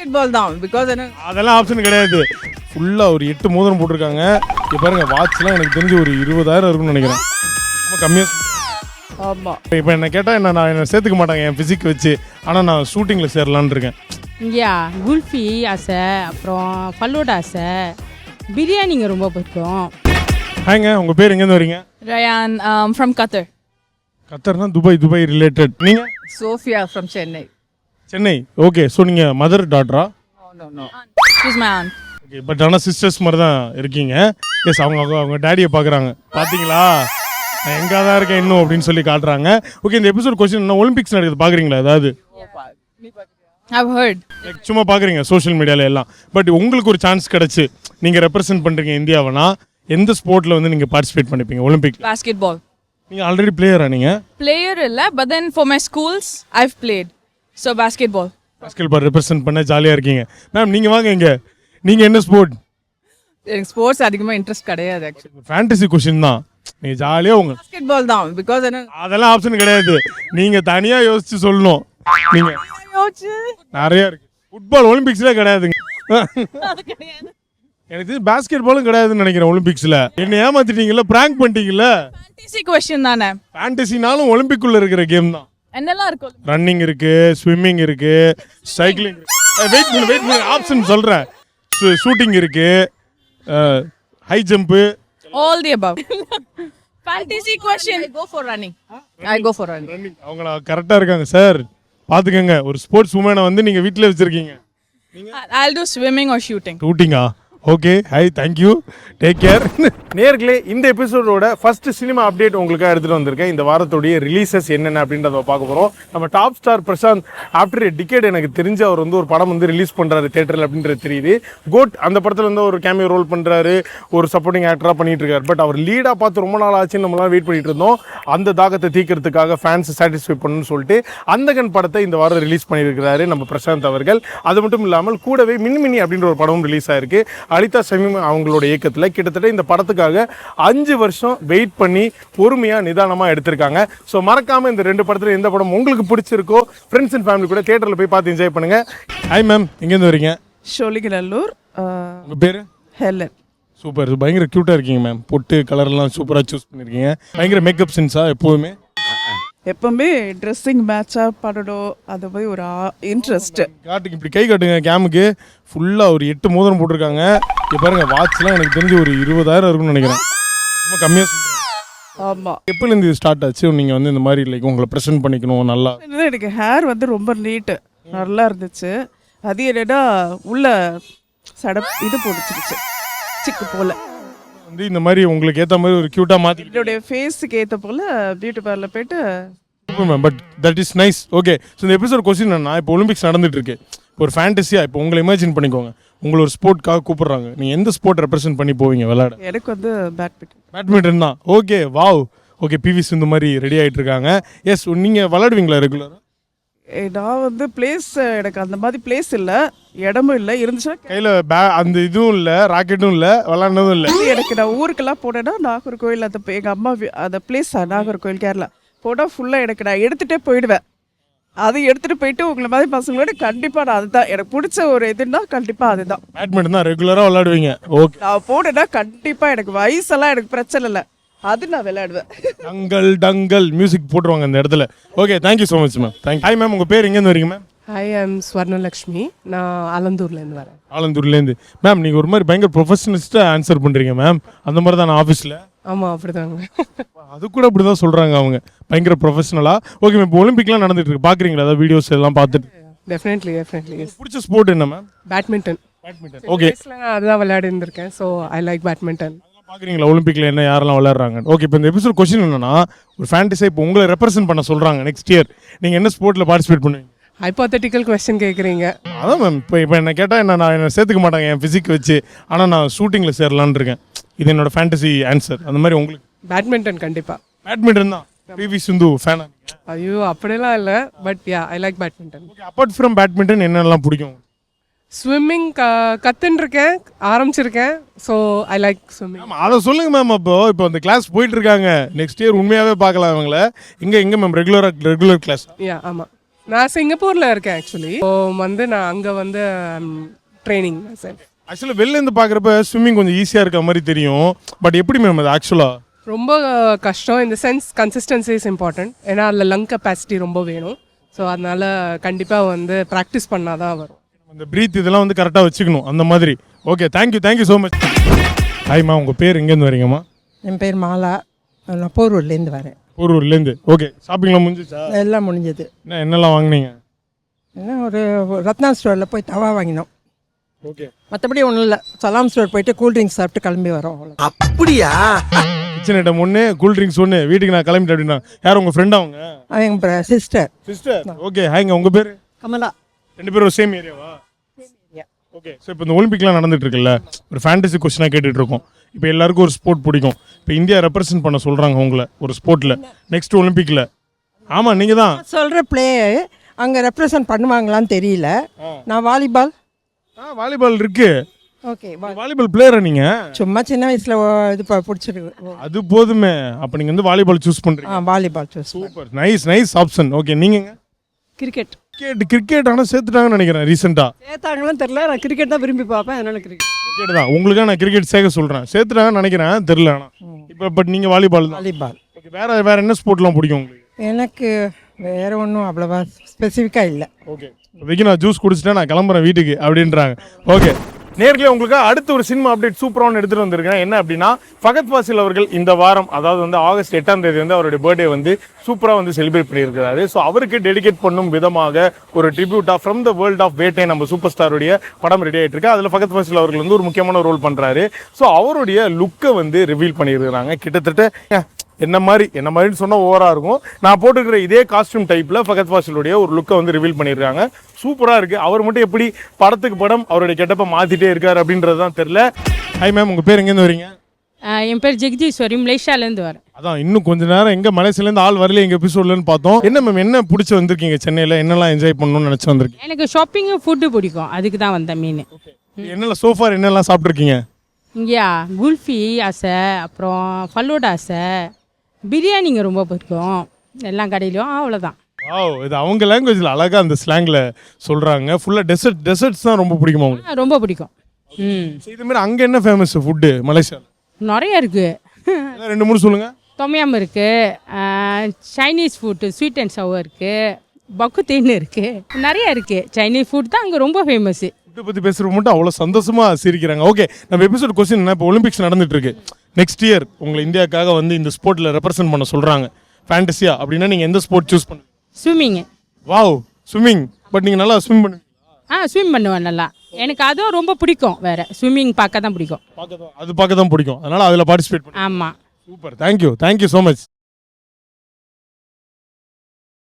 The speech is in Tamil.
பாஸ்கெட் பால் தான் பிகாஸ் அதெல்லாம் ஆப்ஷன் கிடையாது. ஃபுல்லாக ஒரு 8 மோதிரம் போட்டிருக்காங்க. இப்போ பாருங்க வாட்ச்லாம் எனக்கு தெரிஞ்சு ஒரு 20,000 இருக்குன்னு நினைக்கிறேன். ரொம்ப கம்மியாக. ஆமாம். இப்போ என்ன கேட்டால் நான் என்ன சேர்த்துக்க மாட்டாங்க என் ஃபிசிக் வச்சு. ஆனால் நான் ஷூட்டிங்கில் சேரலான்னு இருக்கேன். குல்ஃபி ஆசை, அப்புறம் ஃபல்லூடா ஆசை, பிரியாணிங்க ரொம்ப பிடிக்கும். ஹாங்க, உங்கள் பேர் எங்கேருந்து வரீங்க? Ryan from Qatar. கத்தர்னா துபாய் ரிலேட்டட். நீங்கள்? Sophia from Chennai. Chennai. Okay. So நீங்கள் மதர் டாட்டரா? No. She's my aunt. Okay. But ஆனால் சிஸ்டர்ஸ் மாதிரி தான் இருக்கீங்க. எஸ், அவங்க டேடியை பார்க்குறாங்க. பார்த்தீங்களா, நான் எங்கே தான் இருக்கேன் இன்னும் அப்படின்னு சொல்லி காட்டுறாங்க. ஓகே. இந்த எபிசோட் கொஸ்டின் என்ன, ஒலிம்பிக்ஸ் நடக்குது பார்க்குறீங்களா? அதாவது I've heard. சும்மா பார்க்குறீங்க சோஷியல் மீடியாவில் எல்லாம். பட் உங்களுக்கு ஒரு சான்ஸ் கிடச்சி நீங்கள் ரெப்ரசென்ட் பண்ணுறீங்க இந்தியாவைனா எந்த ஸ்போர்ட்டில் வந்து நீங்கள் பார்ட்டிசிபேட் பண்ணிப்பீங்க ஒலிம்பிக்? Basketball. நீங்கள் ஆல்ரெடி பிளேயரா? நீங்கள் Player illa, but then for my schools, I've played. So basketball. Basket represent பண்ண ஜாலியாக இருக்கீங்க. மேம் நீங்கள் வாங்க இங்கே. நீங்கள் என்ன ஸ்போர்ட்? எனக்கு ஸ்போர்ட்ஸ் அதிகமாக இன்ட்ரெஸ்ட் கிடையாது ஆக்சுவலி. ஃபேண்டசி கொஷின் தான். நீங்கள் ஜாலியாக பாஸ்கெட் பால் தான் பிகாஸ் அதெல்லாம் ஆப்ஷன் கிடையாது. நீங்கள் தனியாக யோசிச்சு சொல்லணும். நீங்கள் நிறைய இருக்கு. ஃபுட்பால் ஒலிம்பிக்ஸ்ல கிடையாதுங்க. எனக்கு பாஸ்கெட் பாலும் கிடையாதுன்னு நினைக்கிறேன் ஒலிம்பிக்ஸ்ல. என்ன ஏமாத்திட்டீங்கல்ல, பிராங்க் பண்ணிட்டீங்கல்ல. Fantasy question தானே. ஃபேண்டசினாலும் ஒலிம்பிக்குள்ள இருக்கிற கேம் தான். என்னெல்லாம் இருக்கும்? ரன்னிங் இருக்கு, ஸ்விம்மிங் இருக்கு, சைக்கிளிங் இருக்கு. வெயிட் பண்ணு ஆப்ஷன் சொல்றேன். ஷூட்டிங் இருக்கு, high jump. All the above. Fantasy question. I go for running. அவங்கள கரெக்டா இருக்காங்க சார். பாத்துக்கங்க, ஒரு ஸ்போர்ட்ஸ் உமனை வந்து நீங்க வீட்டில் வச்சிருக்கீங்க. I'll do swimming or shooting. ஷூட்டிங்கா? Okay. Hi, thank you, take care. நேர்களே, இந்த எபிசோடோட ஃபர்ஸ்ட் சினிமா அப்டேட் உங்களுக்காக எடுத்துகிட்டு வந்திருக்கேன். இந்த வாரத்துடைய ரிலீசஸ் என்னென்ன அப்படின்றத பார்க்க போகிறோம். நம்ம top star Prashanth after a decade எனக்கு தெரிஞ்ச அவர் வந்து ஒரு படம் வந்து ரிலீஸ் பண்ணுறாரு தேட்டரில் அப்படின்றது தெரியுது. கோட் அந்த படத்தில் வந்து ஒரு கேமியோ ரோல் பண்ணுறாரு, ஒரு சப்போர்ட்டிங் ஆக்டராக பண்ணிட்டு இருக்காரு. பட் அவர் லீடாக பார்த்து ரொம்ப நாள் ஆச்சுன்னு நம்மளாம் வெயிட் பண்ணிட்டு இருந்தோம். அந்த தாகத்தை தீர்க்கறதுக்காக ஃபேன்ஸ் சாட்டிஸ்ஃபை பண்ணணும்னு சொல்லிட்டு அந்தகன் படத்தை இந்த வாரம் ரிலீஸ் பண்ணியிருக்கிறாரு நம்ம பிரசாந்த் அவர்கள். அது மட்டும் இல்லாமல் கூடவே மின்மினி அப்படின்ற ஒரு படமும் ரிலீஸ் ஆயிருக்கு. அனிதா ஷமீம் அவங்களோட இயக்கத்தில். கிட்டத்தட்ட இந்த படத்துக்காக 5 வருஷம் வெயிட் பண்ணி பொறுமையாக நிதானமாக எடுத்திருக்காங்க. ஸோ மறக்காமல் இந்த 2 படத்தில் எந்த படம் உங்களுக்கு பிடிச்சிருக்கோ ஃப்ரெண்ட்ஸ் அண்ட் ஃபேமிலி கூட தியேட்டரில் போய் பார்த்து என்ஜாய் பண்ணுங்கள். ஹாய் மேம், எங்கேருந்து வரீங்க? ஷோலிகநல்லூர். உங்கள் பேர்? ஹெலன். சூப்பர், பயங்கர க்யூட்டாக இருக்கீங்க மேம். பொட்டு கலர்லாம் சூப்பராக சூஸ் பண்ணியிருக்கீங்க. பயங்கர மேக்கப் சென்ஸா எப்போதுமே? எப்பவுமே ட்ரெஸ்ஸிங் மேட்சாக பண்ணணும், அது மாதிரி ஒரு இன்ட்ரெஸ்ட். காட்டுங்க, இப்படி கை காட்டுங்க கேமுக்கு. ஃபுல்லாக ஒரு 8 மோதிரம் போட்டிருக்காங்க. இப்போ பாருங்க வாட்ச்லாம் எனக்கு தெரிஞ்சு ஒரு 20,000 இருக்குன்னு நினைக்கிறேன். ரொம்ப கம்மியாக சொல்கிறேன். ஆமாம். எப்போலேருந்து இது ஸ்டார்ட் ஆச்சு நீங்கள் வந்து இந்த மாதிரி லைக் உங்களை ப்ரெசென்ட் பண்ணிக்கணும் நல்லா? எனக்கு ஹேர் வந்து ரொம்ப நீட்டு நல்லா இருந்துச்சு. அது என்னன்னா உள்ள இது போட்டுச்சிருச்சு சிக்கு போல. வந்து இந்த மாதிரி உங்களுக்கு ஏற்ற மாதிரி ஒரு க்யூட்டாக மாற்றி என்னுடைய ஃபேஸுக்கு ஏற்ற போல் பியூட்டி பார்லர் போயிட்டு. Ma'am, but that is nice. Okay. So இந்த எபிசோட் கொஸ்டின் என்னன்னா, இப்போ ஒலிம்பிக்ஸ் நடந்துட்டு இருக்கு. ஒரு ஃபேண்டஸியாக இப்போ உங்களை இமேஜின் பண்ணிக்கோங்க. உங்களை ஒரு ஸ்போர்ட்காக கூப்பிடுறாங்க. நீங்கள் எந்த ஸ்போர்ட் ரெப்ரசென்ட் பண்ணி போவீங்க விளையாட? எனக்கு வந்து பேட்மிண்டன் தான். Okay, wow. ஓகே, பிவி சிந்து மாதிரி ரெடி ஆகிட்டு இருக்காங்க. எஸ், நீங்கள் விளையாடுவீங்களா ரெகுலராக? நான் வந்து பிளேஸ், எனக்கு அந்த மாதிரி பிளேஸ் இல்லை, இடமும் இல்லை. இருந்துச்சுன்னா கையில் அந்த இதுவும் இல்லை, ராக்கெட்டும் இல்லை, விளாட்னதும் இல்லை. எனக்கு நான் ஊருக்கெல்லாம் போனேன்னா நாகர்கோவில், அந்த எங்கள் அம்மா அந்த பிளேஸ் நாகர்கோவில் கேரளா போனால் ஃபுல்லாக எனக்கு நான் எடுத்துகிட்டே போயிடுவேன். அதை எடுத்துகிட்டு போயிட்டு உங்களை மாதிரி பசங்களோட கண்டிப்பாக நான் அதுதான் எனக்கு பிடிச்ச ஒரு இதுன்னா கண்டிப்பாக அதுதான். பேட்மிண்டன் தான் ரெகுலராக விளையாடுவீங்க? ஓகே. நான் போனேன்னா கண்டிப்பாக எனக்கு வயசெல்லாம் எனக்கு பிரச்சனை இல்லை, அது நான் விளையாடுவேன். டங்கல் மியூசிக் போட்டுருவாங்க அந்த இடத்துல. Okay, thank you so much ma'am. Thank. Hi ma'am, உங்கள் பேர் எங்கேருந்து வரீங்க ma'am? Hi, I am Swarnalakshmi. நான் ஆலந்தூர்லேருந்து வரேன். ஆலந்தூர்லேருந்து. மேம், நீங்கள் ஒரு மாதிரி பயங்கர ப்ரொஃபஷனலிஸ்ட்டாக ஆன்சர் பண்ணுறீங்க மேம். அந்த மாதிரி தான் நான் ஆஃபீஸில். ஆமாம், அப்படிதாங்க. அது கூட அப்படி தான் சொல்கிறாங்க அவங்க, பயங்கர ப்ரொஃபஷனலாக. ஓகே மேம், இப்போ ஒலிம்பிக்லாம் நடந்துட்டு இருக்கு, பார்க்குறீங்களா? அதாவது வீடியோஸ் எல்லாம் பார்த்துட்டு. டெஃபினெட்லி. பிடிச்ச ஸ்போர்ட் என்ன மேம்? பேட்மிண்டன். ஓகே. நான் அதுதான் விளையாடி இருந்திருக்கேன். So I like badminton. பார்க்குறீங்களா ஒலிம்பிக்கில் என்ன யாரெல்லாம் விளையாடுறாங்க? ஓகே. இப்போ இந்த எபிசோட் கொஸ்டின் என்னன்னா, ஒரு ஃபேண்டஸை இப்போ உங்களை ரெப்ரசென்ட் பண்ண சொல்கிறாங்க நெக்ஸ்ட் இயர். நீங்கள் என்ன ஸ்போர்ட்டில் பார்ட்டிசிபேட் பண்ணுவீங்க? ஹைப்போதெட்டிக்கல் கொஸ்டின் கேட்குறீங்க. அதான் மேம், இப்போ என்ன கேட்டால் நான் என்ன சேர்த்துக்க மாட்டாங்க என் ஃபிசிக் வச்சு. ஆனால் நான் ஷூட்டிங்கில் சேரலான்னு இருக்கேன். இது என்னோட ஃபேண்டசி ஆன்சர். அந்த மாதிரி உங்களுக்கு? பேட்மிண்டன் கண்டிப்பாக. பேட்மிண்டன் தான். பிவி சிந்து ஃபேனா? ஐயோ, அப்படிலாம் இல்லை. But yeah, I like badminton. Okay. Apart from badminton என்னென்னலாம் பிடிக்கும்? ஸ்விம்மிங் கற்றுருக்கேன், ஆரம்பிச்சிருக்கேன். So I like swimming. Ma'am, அதை சொல்லுங்கள் மேம். இப்போ அந்த கிளாஸ் போயிட்டு இருக்காங்க. நெக்ஸ்ட் இயர் உண்மையாகவே பார்க்கலாம் அவங்கள. எங்கே மேம்? Regular class? யா, ஆமாம். நான் சிங்கப்பூரில் இருக்கேன் ஆக்சுவலி. ஸோ வந்து நான் அங்கே வந்து ட்ரைனிங் சார். ஆக்சுவலாக வெளிலேருந்து பார்க்குறப்ப ஸ்விம்மிங் கொஞ்சம் ஈஸியாக இருக்க மாதிரி தெரியும். பட் எப்படி மேம் அது ஆக்சுவலாக? ரொம்ப கஷ்டம். இந்த சென்ஸ் கன்சிஸ்டன்சி இஸ் இம்பார்ட்டன்ட். ஏன்னா அதில் லங் கெப்பாசிட்டி ரொம்ப வேணும். ஸோ அதனால் கண்டிப்பாக வந்து ப்ராக்டிஸ் பண்ணால் தான் வரும். அந்த ப்ரீத் இதெல்லாம் வந்து கரெக்டாக வச்சுக்கணும் அந்த மாதிரி. Okay, thank you so much. ஹாய்மா, உங்கள் பேர் எங்கேருந்து வரீங்கம்மா? என் பேர் மாலா. நான் போரூர்லேருந்து வரேன். போரூர்லேருந்து. ஓகே, ஷாப்பிங்லாம் முடிஞ்சிச்சா? எல்லாம் முடிஞ்சது. என்னெல்லாம் வாங்கினீங்க? என்ன ஒரு ரத்னா ஸ்டோரில் போய் தவா வாங்கினோம். ஓகே, மற்றபடி ஒன்றும் இல்லை. சலாம் ஸ்டோர் போயிட்டு கூல்ட்ரிங்க்ஸ் சாப்பிட்டு கிளம்பி வரோம். அவ்வளோ. அப்படியா? கிச்சன் ஐட்டம் ஒன்று, கூல் ட்ரிங்க்ஸ் ஒன்று, வீட்டுக்கு நான் கிளம்பிட்டேன் அப்படின்னா. யார் உங்கள் ஃப்ரெண்ட்? அவங்க எங்கள் சிஸ்டர். சிஸ்டர். ஓகே, ஹாய்ங்க, உங்கள் பேர்? கமலா. 2 பேரும் சேம் ஏரியாவா? ஓகே. ஸோ இப்போ இந்த ஒலிம்பிக்லாம் நடந்துட்டு இருக்குல்ல, ஒரு ஃபேண்டசி கொஸ்டினாக கேட்டுட்டு இருக்கோம். இப்போ எல்லாருக்கும் ஒரு ஸ்போர்ட் பிடிக்கும். இப்போ இந்தியா ரெப்ரசென்ட் பண்ண சொல்கிறாங்க உங்களை ஒரு ஸ்போர்ட்டில் நெக்ஸ்ட் ஒலிம்பிக்கில். ஆமாம், நீங்கள் தான் சொல்கிற பிளே அங்கே ரெப்ரசன்ட் பண்ணுவாங்களான்னு தெரியல. நான் வாலிபால். வாலிபால் இருக்கு. ஓகே. வாலிபால் பிளேயரா நீங்கள்? சும்மா சின்ன வயசில் இது பிடிச்சிருக்கு. அது போதுமே. அப்போ நீங்கள் வந்து வாலிபால் சூஸ் பண்ணுறீங்க. Volleyball choose. Super, nice option. Okay, நீங்கள்? கிரிக்கெட். கிரிக்கெட் ஆனால் சேர்த்துட்டாங்கன்னு நினைக்கிறேன் ரீசெண்டாக. சேர்த்தாங்களான்னு தெரியல. நான் கிரிக்கெட் தான் விரும்பி பார்ப்பேன். அதனால கிரிக்கெட் தான். உங்களுக்காக நான் கிரிக்கெட் சேர்க்க சொல்கிறேன். சேர்த்துட்டாங்கன்னு நினைக்கிறேன், தெரில. ஆனால் இப்போ பட் நீங்கள் வாலிபால் தான். வாலிபால். ஓகே, வேற என்ன ஸ்போர்ட்லாம் பிடிக்கும் உங்களுக்கு? எனக்கு வேறு ஒன்றும் அவ்வளோவா ஸ்பெசிஃபிக்காக இல்லை. ஓகே, இப்போதைக்கு நான் ஜூஸ் குடிச்சிட்டேன், நான் கிளம்புறேன் வீட்டுக்கு அப்படின்றாங்க. ஓகே, நேர்களே உங்களுக்கு அடுத்து ஒரு சினிமா அப்டேட் சூப்பரான எடுத்துகிட்டு வந்திருக்கேன். என்ன அப்படின்னா, ஃபகத் ஃபாசில் அவர்கள் இந்த வாரம், அதாவது வந்து ஆகஸ்ட் 8ஆம் தேதி வந்து அவருடைய பர்த்டே வந்து சூப்பராக வந்து செலிப்ரேட் பண்ணியிருக்கிறாரு. ஸோ அவருக்கு டெடிகேட் பண்ணும் விதமாக ஒரு ட்ரிபியூட்டாக ஃப்ரம் த வேர்ல்ட் ஆஃப் வேட்டை நம்ம சூப்பர் ஸ்டாருடைய படம் ரெடி ஆகிட்டு இருக்கு. அதில் ஃபகத் ஃபாசில் அவர்கள் வந்து ஒரு முக்கியமான ரோல் பண்ணுறாரு. ஸோ அவருடைய லுக்கை வந்து ரிவீல் பண்ணியிருக்கிறாங்க. கிட்டத்தட்ட என்ன மாதிரின்னு சொன்னால் ஓவராக இருக்கும். நான் போட்டுக்கிற இதே காஸ்டியூம் டைப்பில் ஃபகத் ஃபாசிலுடைய ஒரு லுக்கை வந்து ரிவீல் பண்ணியிருக்காங்க. சூப்பராக இருக்குது. அவர் மட்டும் எப்படி படத்துக்கு படம் அவருடைய கெட்டப்பை மாற்றிட்டே இருக்கார் அப்படின்றது தான் தெரில. ஹாய் மேம், உங்கள் பேர் எங்கேருந்து வரீங்க? என் பேர் ஜெகதீஸ்வரி, மலேசியாலேருந்து வரேன். அதான் இன்னும் கொஞ்ச நேரம் எங்கே மலேசியாலேருந்து ஆள் வரல எங்கள் எபிசோட்லன்னு பார்த்தோம். என்ன மேம், என்ன பிடிச்சி வந்திருக்கீங்க சென்னையில்? என்னெல்லாம் என்ஜாய் பண்ணணும்னு நினச்சி வந்திருக்கீங்க? எனக்கு ஷாப்பிங்கும் ஃபுட்டு பிடிக்கும், அதுக்கு தான் வந்தேன் மீன். என்னெல்லாம் சோஃபார் என்னெல்லாம் சாப்பிட்ருக்கீங்க? இங்கேயா குல்ஃபி ஆசை, அப்புறம் ஃபல்லோடா ஆசை, பிரியாணிங்க ரொம்ப பிடிக்கும் எல்லா கடையிலையும். அவ்வளோதான். வாவ், இது அவங்க லாங்குவேஜில் அழகாக அந்த ஸ்லாங்கில் சொல்கிறாங்க. ஃபுல்லாக டெசர்ட்ஸ் தான் ரொம்ப பிடிக்குமா உங்களுக்கு? ரொம்ப பிடிக்கும். இதுமாரி அங்கே என்ன ஃபேமஸ் ஃபுட்டு மலேசியாவில்? நிறைய இருக்குது. 2-3 சொல்லுங்கள். தொமையாம் இருக்குது, சைனீஸ் ஃபுட்டு, ஸ்வீட் அண்ட் சவர் இருக்குது, பக்குத்தேன்னு இருக்குது, நிறைய இருக்குது. சைனீஸ் ஃபுட் தான் அங்கே ரொம்ப ஃபேமஸ்ஸு. ஃபுட்டை பற்றி பேசுகிறவங்க மட்டும் அவ்வளோ சந்தோஷமாக சிரிக்கிறாங்க. ஓகே, நம்ம எபிசோட் கொஸ்டின் என்ன, இப்போ ஒலிம்பிக்ஸ் நடந்துட்டு இருக்கு. நெக்ஸ்ட் இயர் உங்களை இந்தியாவுக்காக வந்து இந்த ஸ்போர்ட்டில் ரெப்ரசென்ட் பண்ண சொல்கிறாங்க ஃபேண்டஸியா அப்படின்னா நீங்கள் எந்த ஸ்போர்ட் சூஸ் பண்ணுங்க? ஸ்விம்மிங்கு. Wow, swimming. பட் நீங்கள் நல்லா ஸ்விம் பண்ணுவீங்களா? ஸ்விம் பண்ணுவேன் நல்லா. எனக்கு அதுவும் ரொம்ப பிடிக்கும். வேறு ஸ்விம்மிங் பார்க்க தான் பிடிக்கும். பார்க்க தான் பிடிக்கும். அதனால் அதில் பார்ட்டிசிபேட் பண்ணுங்க. ஆமாம். Super, thank you so much.